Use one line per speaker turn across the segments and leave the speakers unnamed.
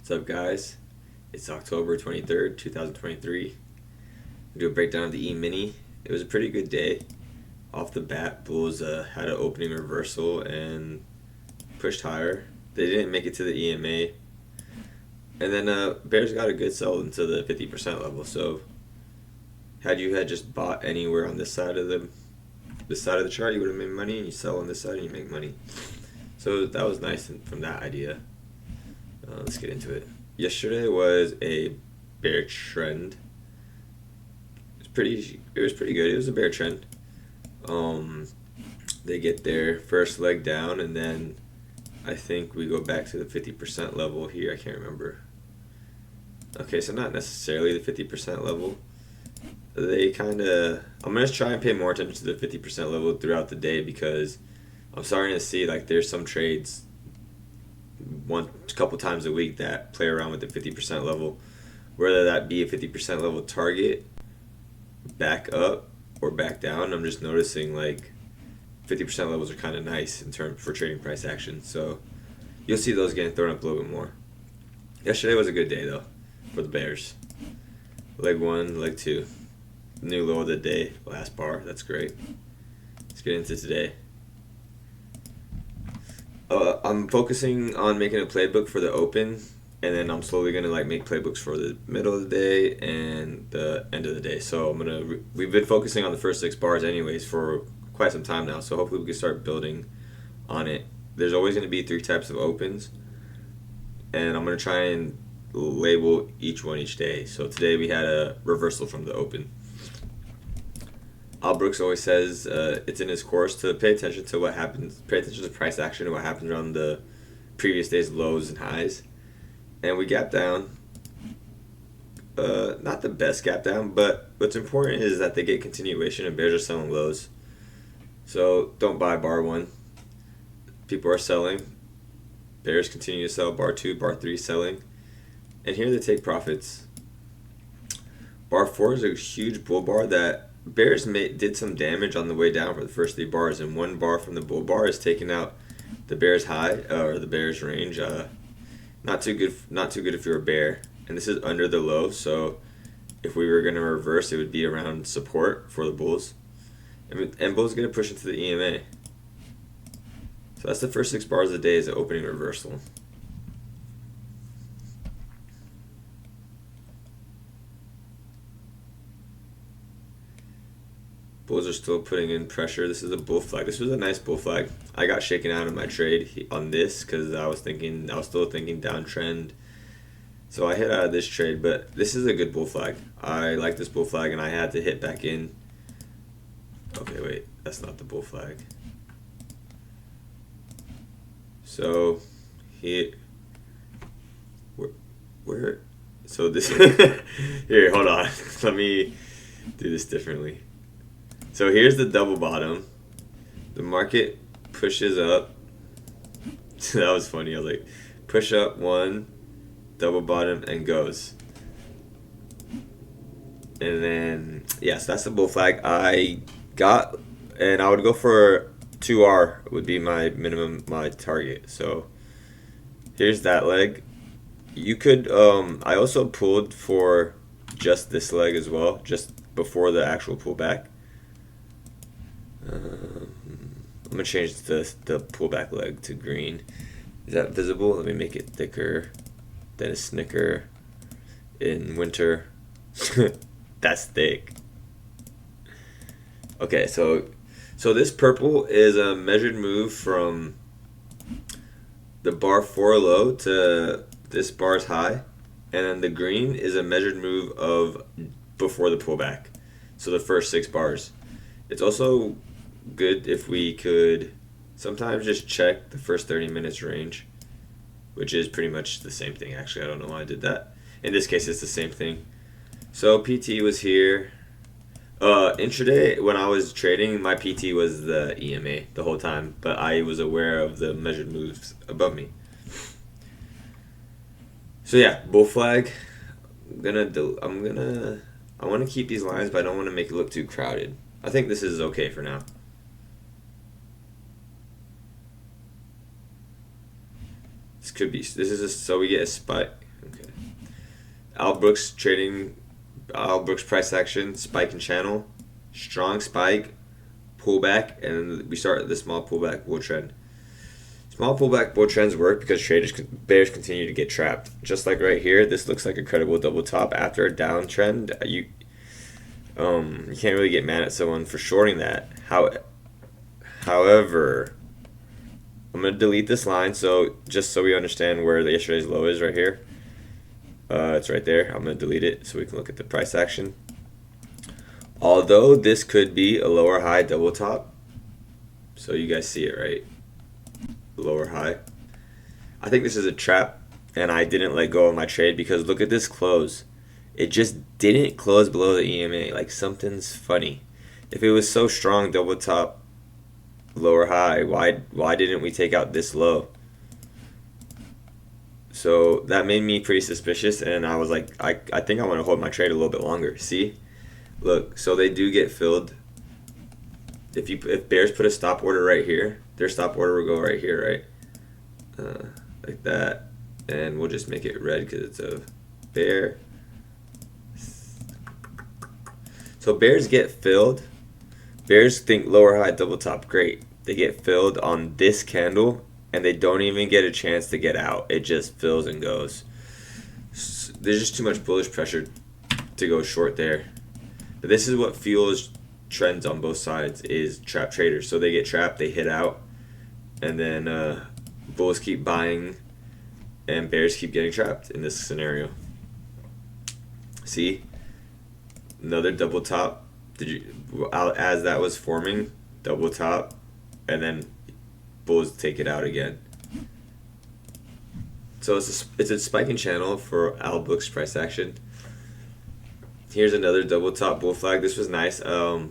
What's up, guys? It's October 23rd, 2023. We do a breakdown of the E-mini. It was a pretty good day. Off the bat, Bulls had an opening reversal and pushed higher. They didn't make it to the EMA. And then Bears got a good sell into the 50% level. So had you had just bought anywhere on this side of the chart, you would have made money, and you sell on this side and you make money. So that was nice from that idea. Let's get into it. Yesterday was a bear trend. It was pretty good. It was a bear trend. They get their first leg down, and then I think we go back to the 50% level here. I can't remember. Okay, so not necessarily the 50% level. I'm gonna try and pay more attention to the 50% level throughout the day, because I'm starting to see like there's some trades a couple times a week that play around with the 50% level, whether that be a 50% level target, back up or back down. I'm just noticing like 50% levels are kind of nice in terms for trading price action, so you'll see those getting thrown up a little bit more. Yesterday was a good day though for the Bears. Leg one, leg two, new low of the day, last bar. That's great. Let's get into today. I'm focusing on making a playbook for the open, and then I'm slowly gonna make playbooks for the middle of the day and the end of the day. So we've been focusing on the first 6 bars anyways for quite some time now. So hopefully we can start building on it. There's always gonna be 3 types of opens, and I'm gonna try and label each one each day. So today we had a reversal from the open. Brooks always says it's in his course to pay attention to what happens, pay attention to price action and what happens on the previous day's lows and highs. And we gap down. Not the best gap down, but what's important is that they get continuation and Bears are selling lows. So don't buy bar 1. People are selling. Bears continue to sell bar 2, bar 3 selling. And here they take profits. Bar 4 is a huge bull bar that Bears did some damage on the way down for the first 3 bars, and 1 bar from the bull bar is taking out the Bears high or the Bears range. Not too good. Not too good if you're a bear. And this is under the low, so if we were going to reverse, it would be around support for the Bulls. And Bulls going to push into the EMA. So that's the first 6 bars of the day is the opening reversal. Bulls are still putting in pressure. This is a bull flag. This was a nice bull flag. I got shaken out of my trade on this because I was still thinking downtrend. So I hit out of this trade, but this is a good bull flag. I like this bull flag, and I had to hit back in. Okay, wait, that's not the bull flag. So so this here, hold on. Let me do this differently. So here's the double bottom. The market pushes up. That was funny. I was like, push up 1, double bottom, and goes. And then, yeah, so that's the bull flag. I would go for 2R would be my minimum, my target. So here's that leg. You could, I also pulled for just this leg as well, just before the actual pullback. I'm going to change the pullback leg to green. Is that visible? Let me make it thicker. Then a snicker in winter. That's thick. Okay, so this purple is a measured move from the bar 4 low to this bar's high. And then the green is a measured move of before the pullback. So the first 6 bars. It's also good if we could sometimes just check the first 30 minutes range, which is pretty much the same thing. Actually, I don't know why I did that. In this case, it's the same thing. So PT was here. Intraday, when I was trading, my PT was the EMA the whole time, but I was aware of the measured moves above me. So yeah, bull flag. I want to keep these lines, but I don't want to make it look too crowded. I think this is okay for now. This is so we get a spike. Al Brooks trading, Al Brooks price action, spike and channel, strong spike, pullback, and we start the small pullback bull trend. Small pullback bull trends work because bears continue to get trapped. Just like right here, this looks like a credible double top after a downtrend. You can't really get mad at someone for shorting that. However, I'm gonna delete this line just so we understand where the yesterday's low is right here. It's right there. I'm gonna delete it so we can look at the price action. Although this could be a lower high double top, so you guys see it right. Lower high. I think this is a trap, and I didn't let go of my trade because look at this close. It just didn't close below the EMA. Like something's funny. If it was so strong, double top, lower high, why didn't we take out this low? So that made me pretty suspicious, and I was like, I think I want to hold my trade a little bit longer. See, look, so they do get filled. If bears put a stop order right here, their stop order will go right here, right? Like that. And we'll just make it red because it's a bear. So bears get filled. Bears think lower high double top, great. They get filled on this candle and they don't even get a chance to get out. It just fills and goes. There's just too much bullish pressure to go short there. But this is what fuels trends on both sides, is trap traders. So they get trapped, they hit out, and then bulls keep buying and bears keep getting trapped in this scenario. See, another double top. As that was forming, double top, and then bulls take it out again. So it's a spiking channel for Al Brooks price action. Here's another double top bull flag. This was nice. Where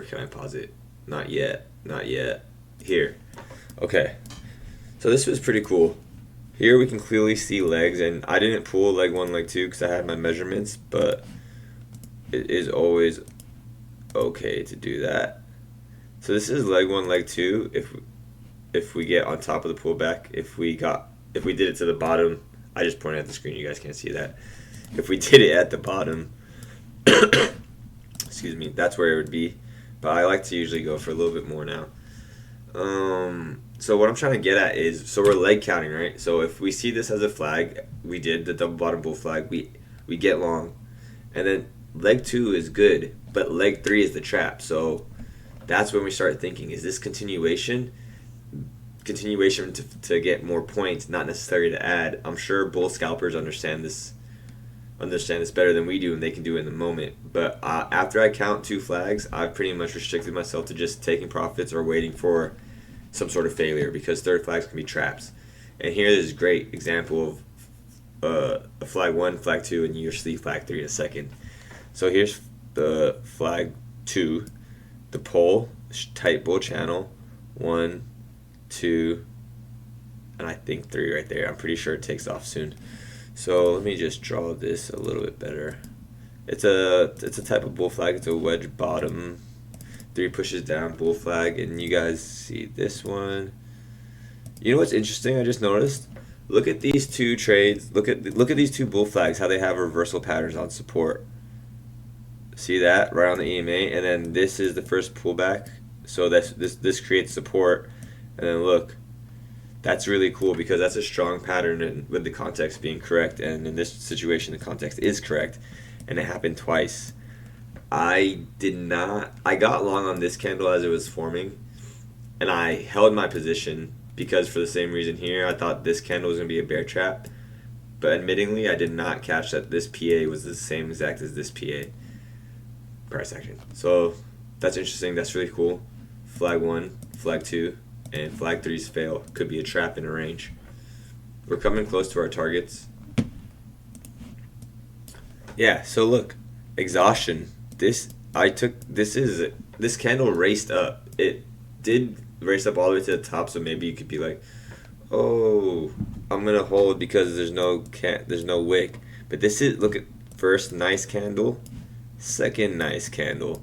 can I pause it? Not yet. Here. Okay. So this was pretty cool. Here we can clearly see legs, and I didn't pull leg 1, leg 2 because I had my measurements, but it is always okay to do that. So this is leg 1, leg 2. If we get on top of the pullback, if we did it to the bottom, I just pointed at the screen. You guys can't see that. If we did it at the bottom, excuse me, that's where it would be. But I like to usually go for a little bit more now. So what I'm trying to get at is, so we're leg counting, right? So if we see this as a flag, we did the double bottom bull flag, we get long. And then leg 2 is good, but leg 3 is the trap. So that's when we start thinking, is this continuation to get more points, not necessarily to add? I'm sure bull scalpers understand this better than we do, and they can do it in the moment. But after I count 2 flags, I've pretty much restricted myself to just taking profits or waiting for some sort of failure, because third flags can be traps. And here is a great example of a flag 1, flag 2, and you'll see flag 3 in a second. So here's the flag 2, the pole, tight bull channel, 1, 2, and I think 3 right there. I'm pretty sure it takes off soon. So let me just draw this a little bit better. It's a type of bull flag. It's a wedge bottom, 3 pushes down bull flag, and you guys see this one. You know what's interesting? I just noticed. Look at these 2 trades. Look at these 2 bull flags. How they have reversal patterns on support. See that right on the EMA, and then this is the first pullback. So this creates support, and then look. That's really cool because that's a strong pattern, and with the context being correct, and in this situation the context is correct, and it happened twice. I got long on this candle as it was forming, and I held my position because for the same reason here, I thought this candle was going to be a bear trap, but admittingly I did not catch that this PA was the same exact as this PA price action. So that's interesting. That's really cool. Flag 1, flag 2, and flag 3's fail. Could be a trap in a range. We're coming close to our targets. Yeah, so look, exhaustion. This candle raced up. It did race up all the way to the top, so maybe you could be like, oh, I'm gonna hold because there's no wick. But this is, look at, first nice candle, second nice candle.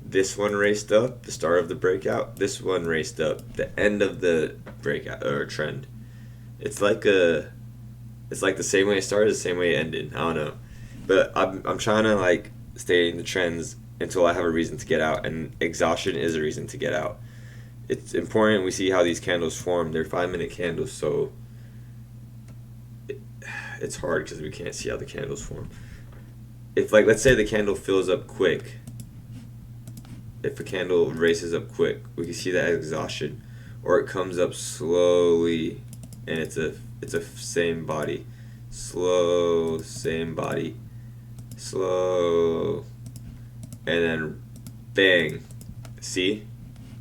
This one raced up, the start of the breakout. This one raced up, the end of the breakout or trend. It's like a It's like the same way it started, the same way it ended. I don't know, but I'm trying to like stay in the trends until I have a reason to get out, and exhaustion is a reason to get out. It's important we see how these candles form. They're 5-minute candles, so it's hard because we can't see how the candles form. If, like, let's say the candle fills up quick, if a candle races up quick, we can see that exhaustion, or it comes up slowly, and it's a same body, slow, same body, slow, and then bang. See,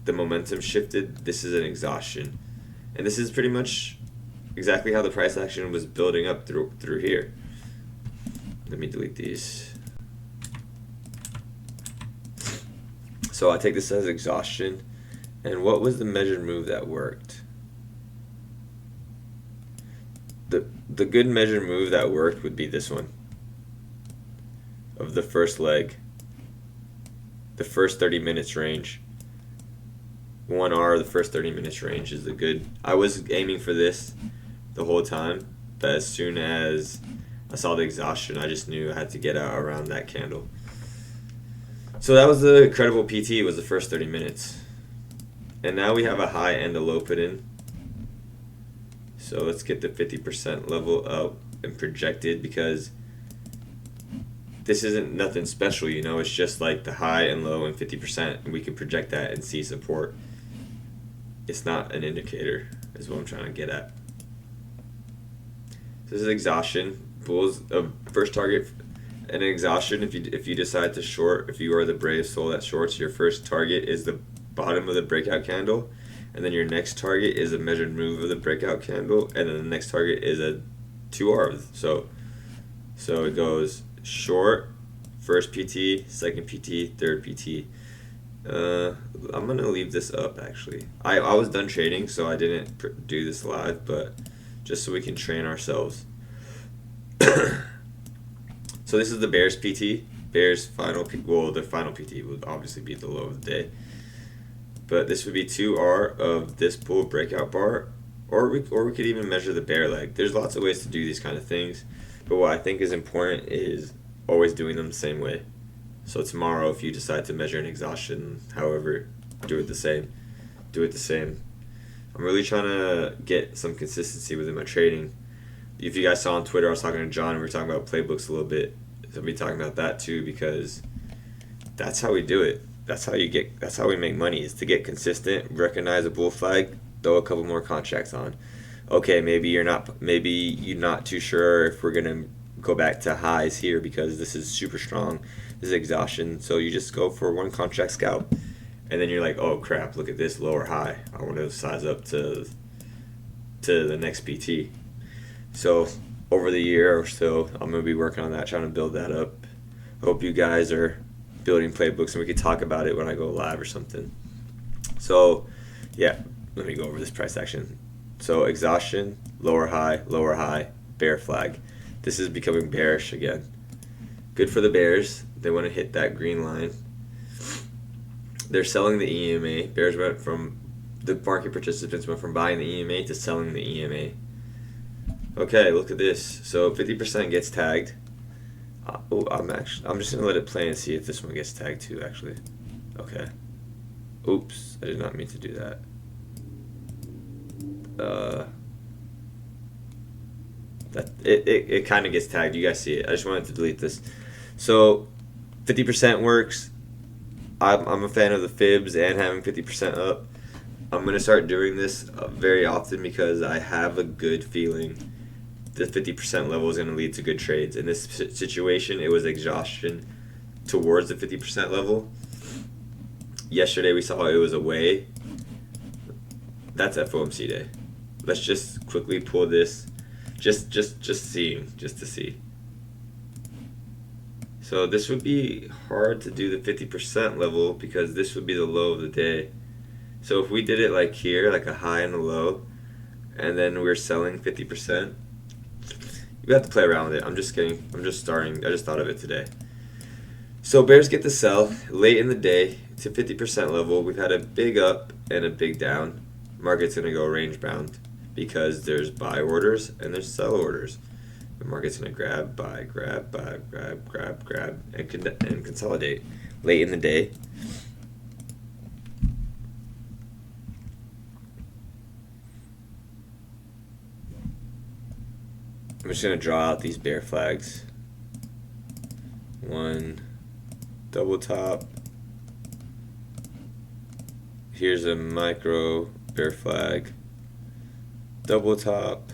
the momentum shifted. This is an exhaustion, and this is pretty much exactly how the price action was building up through here. Let me delete these. So I take this as exhaustion. And what was the measured move that worked? The good measured move that worked would be this one. Of the first leg. The first 30 minutes range. 1R, the first 30 minutes range is the good. I was aiming for this the whole time, but as soon as I saw the exhaustion, I just knew I had to get out around that candle. So that was the credible PT, was the first 30 minutes. And now we have a high and a low put in. So let's get the 50% level up and projected, because this isn't nothing special, you know, it's just like the high and low and 50%, and we can project that and see support. It's not an indicator, is what I'm trying to get at. This is exhaustion. Bulls first target, an exhaustion. If you decide to short, if you are the brave soul that shorts, your first target is the bottom of the breakout candle, and then your next target is a measured move of the breakout candle, and then the next target is a 2R. So it goes short, first PT, second PT, third PT. I'm gonna leave this up actually. I was done trading, so I didn't do this live, but just so we can train ourselves. So this is the bears PT. Bears final, well, the final PT would obviously be the low of the day. But this would be 2R of this bull breakout bar, or we could even measure the bear leg. There's lots of ways to do these kind of things, but what I think is important is always doing them the same way. So tomorrow, if you decide to measure an exhaustion, however, do it the same. Do it the same. I'm really trying to get some consistency within my trading. If you guys saw on Twitter, I was talking to John, and we were talking about playbooks a little bit. So I'll be talking about that too, because that's how we do it. That's how we make money, is to get consistent, recognize a bull flag, throw a couple more contracts on. Okay, maybe you're not too sure if we're gonna go back to highs here because this is super strong. This is exhaustion. So you just go for one contract scalp, and then you're like, oh crap, look at this lower high. I want to size up to the next PT. So over the year or so, I'm gonna be working on that, trying to build that up. Hope you guys are building playbooks, and we could talk about it when I go live or something. So yeah, let me go over this price action. So exhaustion, lower high, bear flag. This is becoming bearish again. Good for the bears. They want to hit that green line. They're selling the EMA. Bears went from, the market participants went from buying the EMA to selling the EMA. Okay, look at this. So 50% gets tagged. I'm just gonna let it play and see if this one gets tagged too. Actually, okay. Oops, I did not mean to do that. It kind of gets tagged. You guys see it. I just wanted to delete this. So 50% works. I'm a fan of the fibs and having 50% up. I'm gonna start doing this very often because I have a good feeling the 50% level is going to lead to good trades. In this situation, it was exhaustion towards the 50% level. Yesterday, we saw it was away. That's FOMC day. Let's just quickly pull this, just to see. So this would be hard to do the 50% level because this would be the low of the day. So if we did it like here, like a high and a low, and then we're selling 50%, you have to play around with it. I'm just starting. I just thought of it today. So bears get to sell late in the day to 50% level. We've had a big up and a big down. Market's going to go range bound because there's buy orders and there's sell orders. The market's gonna grab, buy, grab, buy, grab, and consolidate late in the day. I'm just gonna draw out these bear flags. One double top. Here's a micro bear flag. Double top.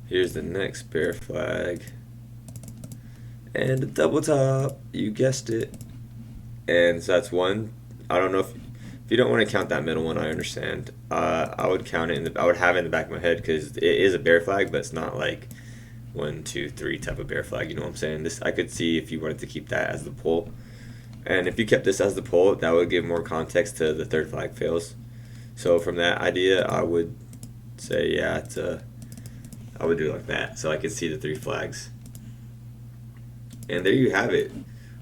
Here's the next bear flag. And a double top. You guessed it. And so that's one. I don't know if you don't want to count that middle one, I understand. I would count it I would have it in the back of my head because it is a bear flag, but it's not like 1, 2, 3 type of bear flag. You know what I'm saying? This I could see if you wanted to keep that as the pull. And if you kept this as the pull, that would give more context to the third flag fails. So from that idea, I would say, yeah, I would do it like that. So I could see the 3 flags. And there you have it.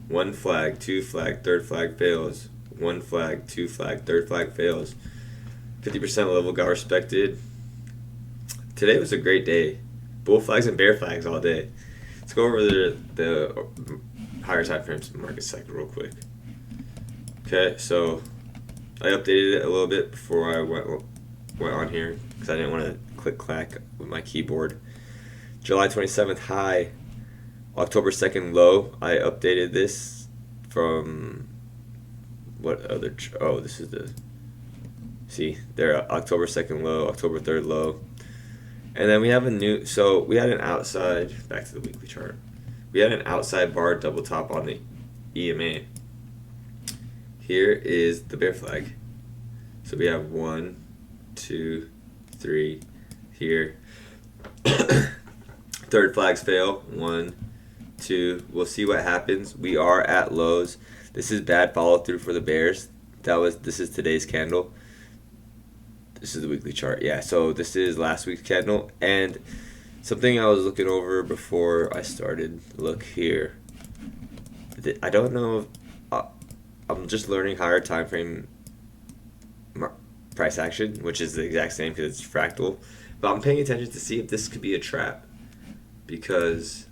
1 flag, 2 flag, third flag fails. 1 flag, 2 flag, third flag fails. 50% level got respected. Today was a great day. Bull flags and bear flags all day. Let's go over the higher time frames market cycle real quick. Okay, so I updated it a little bit before I went on here because I didn't want to click clack with my keyboard. July 27th high, October 2nd low. I updated this from what other? Oh, this is the. See, there October 2nd low, October 3rd low. And then we have a new, so we had an outside, back to the weekly chart. We had an outside bar double top on the EMA. Here is the bear flag. So we have 1, 2, 3 here. Third flags fail. 1, 2. We'll see what happens. We are at lows. This is bad follow through for the bears. This is today's candle. This is the weekly chart. Yeah, so this is last week's candle. And something I was looking over before I started, look here. I don't know if I'm just learning higher time frame price action, which is the exact same because it's fractal. But I'm paying attention to see if this could be a trap, because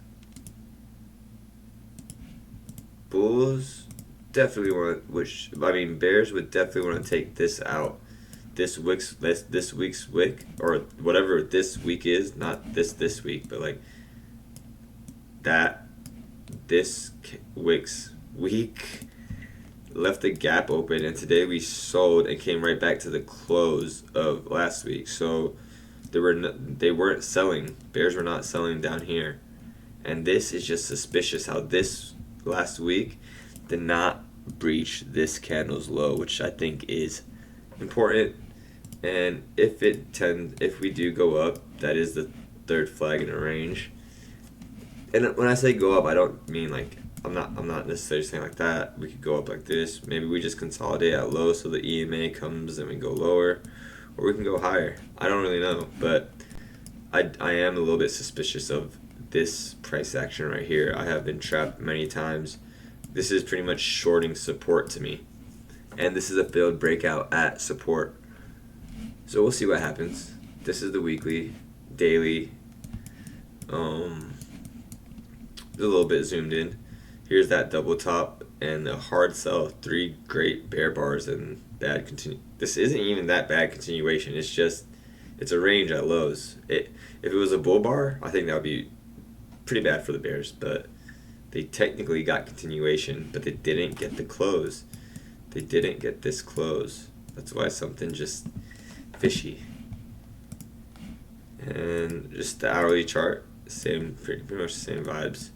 bulls definitely bears would definitely want to take this out. This week's wick, or whatever this week is, not this week, but like that, this week's week left a gap open, and today we sold and came right back to the close of last week. So they weren't selling. Bears were not selling down here, and this is just suspicious how this last week did not breach this candle's low, which I think is important. And if we do go up, that is the third flag in a range. And when I say go up, I don't mean like I'm not necessarily saying like that. We could go up like this. Maybe we just consolidate at low so the EMA comes and we go lower, or we can go higher. I don't really know, but I am a little bit suspicious of this price action right here. I have been trapped many times. This is pretty much shorting support to me, and this is a failed breakout at support. So we'll see what happens. This is the weekly, daily. A little bit zoomed in. Here's that double top and the hard sell. 3 great bear bars and bad continue. This isn't even that bad continuation. It's a range at lows. If it was a bull bar, I think that would be pretty bad for the bears. But they technically got continuation, but they didn't get the close. They didn't get this close. That's why something just fishy. And just the hourly chart, pretty much the same vibes.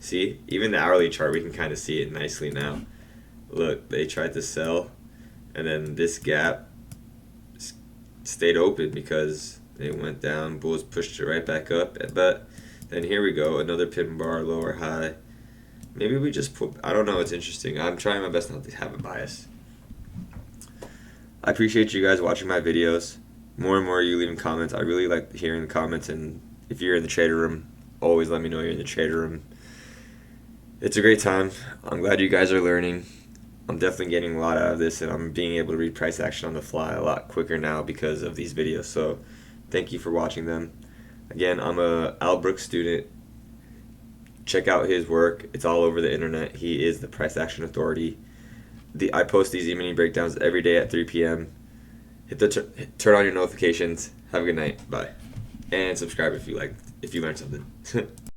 See, even the hourly chart, we can kind of see it nicely now. Look, they tried to sell, and then this gap stayed open because it went down. Bulls pushed it right back up, but then here we go, another pin bar, lower high. Maybe we just I don't know, it's interesting. I'm trying my best not to have a bias. I appreciate you guys watching my videos. More and more you leaving comments. I really like hearing the comments, and if you're in the trader room, always let me know you're in the trader room. It's a great time. I'm glad you guys are learning. I'm definitely getting a lot out of this, and I'm being able to read price action on the fly a lot quicker now because of these videos. So thank you for watching them. Again, I'm a Brook student. Check out his work. It's all over the internet. He is the price action authority. I post these e-mini breakdowns every day at 3 p.m. Turn on your notifications. Have a good night. Bye. And subscribe if you learned something.